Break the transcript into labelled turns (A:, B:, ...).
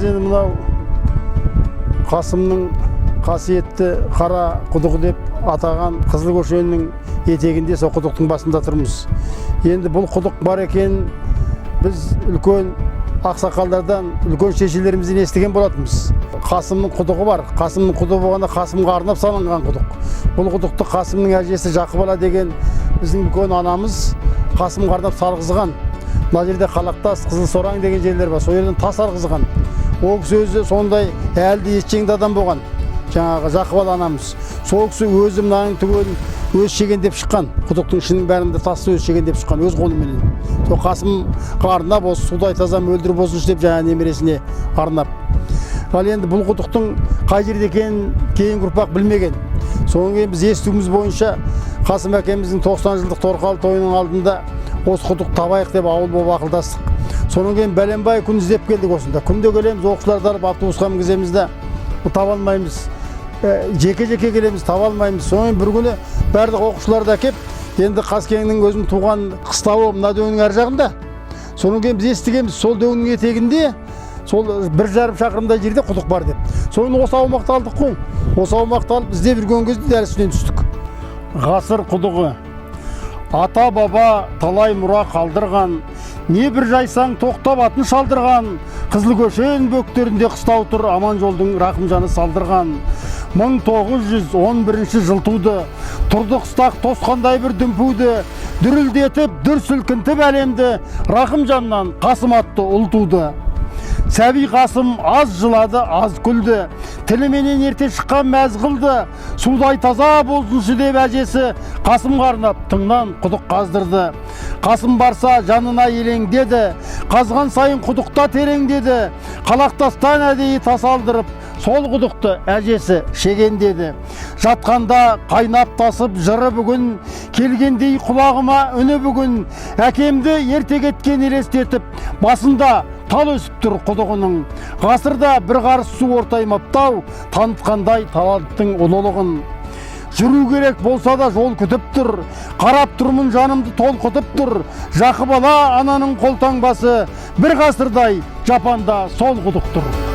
A: енді мынау Қасымның қасиетті қара құдығы деп атаған Қызыл көшенің етегінде, сол құдықтың басында тұрмыз. Енді бұл құдық бар екен, біз үлкен ақсақалдардан, үлкен шешелерімізден естіген болатынбыз. Қасымның құдығы бар. Қасымның құдығы болғанда Қасымға арнап салынған құдық. Бұл құдықты Қасымның әжесі Жақыбала деген біздің үлкен анамыз Қасымға арнап салғызған. Мына жерде Қалақтас, Қызыл Сораң деген жерлер бар. Сол жерден тас алғызған. Ол кісі өзі сондай әлді етшеңді адам болған. Жаңағы Жақыбала анамыз. Сол кісі өзі мынаның түгелін өз шегендеп шыққан. Құдықтың ішінің бәрінде тасты өз шегендеп шыққан, өз қолыменен. Сол Қасымға арнап осы судай таза мөлдір болсыншы деп жаңа немересіне арнап. Ал енді бұл құдықтың қай жерде екенін кейінгі ұрпақ білмеген. Содан кейін біз естуіміз бойынша Қасым әкеміздің 90 жылдық торқалы тойының алдында осы құдық табайық деп ауыл болып ақылдастық. Содан кейін бәленбай күн іздеп келдік осында. Күнде келеміз, оқушыларды алып автобусқа мінгіземіз де таба алмаймыз. Жеке-жеке келеміз, таба алмаймыз. Содан бір күні барлық оқушыларды әкеп, енді Қаскеңнің өзінің туған қыстауы мына дөңнің ар жағында. Содан кейін біз естігенбіз, сол дөңнің етегінде, сол 1,5 шақырымдай жерде құдық бар деп. Соны осы аумақты алдық қой. Осы аумақты алып іздеп жүрген кезде дәл үстінен түстік. Ғасыр құдығы. Ата баба талай мұра қалдырған, не бір жайсаң тоқтап атын шалдырған, Қызыл көшен бөктерінде қыстау тұр, аман жолдың Рақымжаны салдырған. 1911 жыл туды, тұрды қыстақ тосқандай бір дүмпуді, дүрілдетіп, дүр сілкінтіп әлемді, Рақымжаннан Қасым атты ұл туды. Сәби Қасым аз жылады, аз күлді, тіліменен ерте шыққан мәз қылды, судай таза болсыншы деп әжесі Қасымға арнап тыңнан құдық қаздырды. Қасым барса жанына елеңдеді, қазған сайын құдықта тереңдеді, Қалақтастан әдейі тас алдырып, сол құдықты әжесі шегендеді. Жатқанда қайнап тасып жыры бүгін, келгендей құлағыма үні бүгін, әкемді ерте кеткен елестетіп, басында тал өсіп тұр құдығының. Ғасырда бір қарыс су ортаймаптау, танытқандай таланттың ұлылығын. Жүру керек болса да жол күтіп тұр, қарап тұрмын жанымды толқытып тұр. Жақыбала ананың қолтаңбасы, бір ғасырдай жапанда сол құдық тұр.